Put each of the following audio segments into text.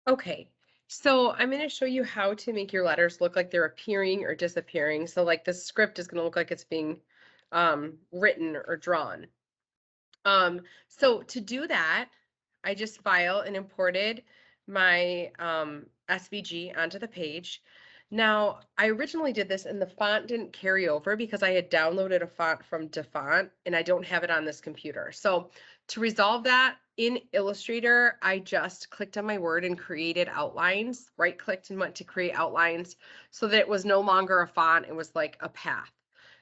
Okay, so I'm going to show you how to make your letters look like they're appearing or disappearing. So like the script is going to look like it's being written or drawn. So to do that, I just file and imported my SVG onto the page. Now, I originally did this and the font didn't carry over because I had downloaded a font from DaFont and I don't have it on this computer. So to resolve that in Illustrator, I just clicked on my word and created outlines, right-clicked and went to create outlines so that it was no longer a font, it was like a path.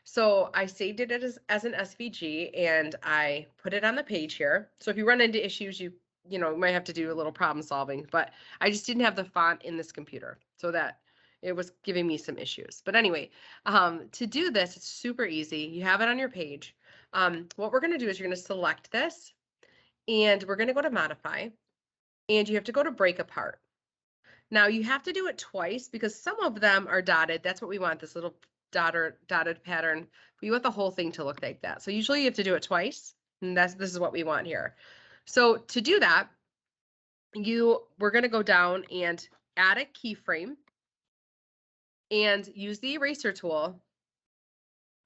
So I saved it as an SVG and I put it on the page here. So if you run into issues, you might have to do a little problem solving, but I just didn't have the font in this computer so that it was giving me some issues. But anyway, to do this, it's super easy. You have it on your page. What we're going to do is you're going to select this and we're going to go to modify and you have to go to break apart. Now you have to do it twice because some of them are dotted. That's what we want, this little dotted pattern. We want the whole thing to look like that. So usually you have to do it twice, and this is what we want here. So to do that, we're going to go down and add a keyframe and use the eraser tool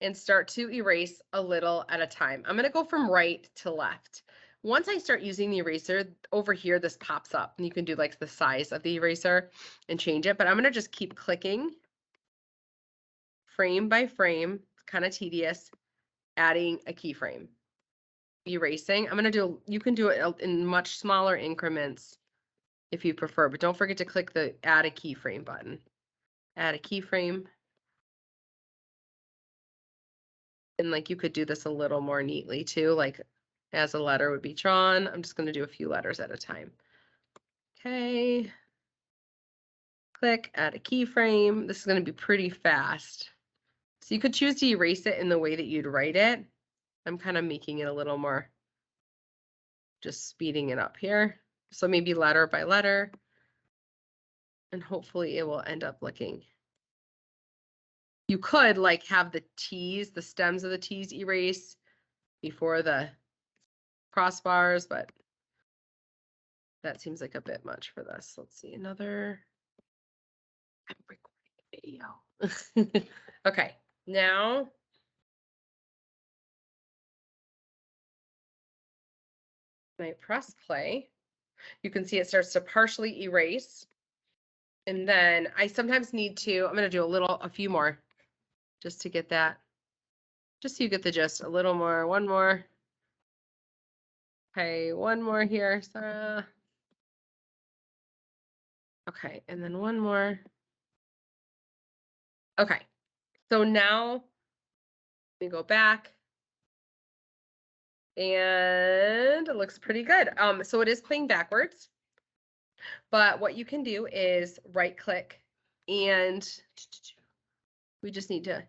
and start to erase a little at a time. I'm going to go from right to left. Once I start using the eraser, over here, this pops up, and you can do like the size of the eraser and change it, but I'm going to just keep clicking frame by frame. It's kind of tedious, adding a keyframe. Erasing. You can do it in much smaller increments if you prefer, but don't forget to click the add a keyframe button. Add a keyframe. And like you could do this a little more neatly too, like as a letter would be drawn. I'm just going to do a few letters at a time. Okay. Click, add a keyframe. This is going to be pretty fast. So you could choose to erase it in the way that you'd write it. I'm kind of making it a little more, just speeding it up here. So maybe letter by letter. And hopefully it will end up looking. You could like have the T's, the stems of the T's erase before the crossbars, but that seems like a bit much for this. Let's see, another. I'm recording a video. Okay, now when I press play, you can see it starts to partially erase. And then I sometimes need to, I'm going to do a few more just to get that, just so you get the gist. A little more, one more. Okay, one more here, Sarah. Okay, and then one more. Okay, so now let me go back. And it looks pretty good. So it is playing backwards, but what you can do is right click and we just need to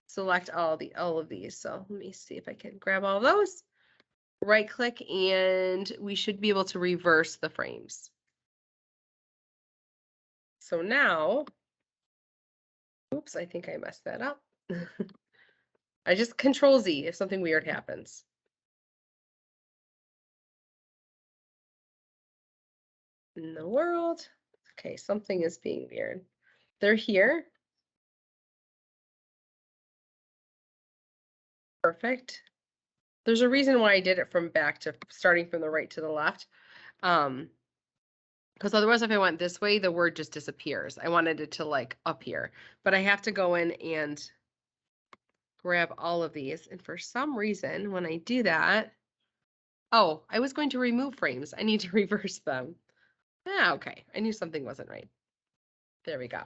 select all of these. So let me see if I can grab all of those. Right click and we should be able to reverse the frames. So now, oops, I think I messed that up. I just Control Z if something weird happens. In the world. Okay, something is being weird. They're here. Perfect. There's a reason why I did it from back to starting from the right to the left. Because otherwise if I went this way, the word just disappears. I wanted it to like appear, but I have to go in and grab all of these. And for some reason, when I do that, oh, I was going to remove frames. I need to reverse them. Ah, okay. I knew something wasn't right. There we go.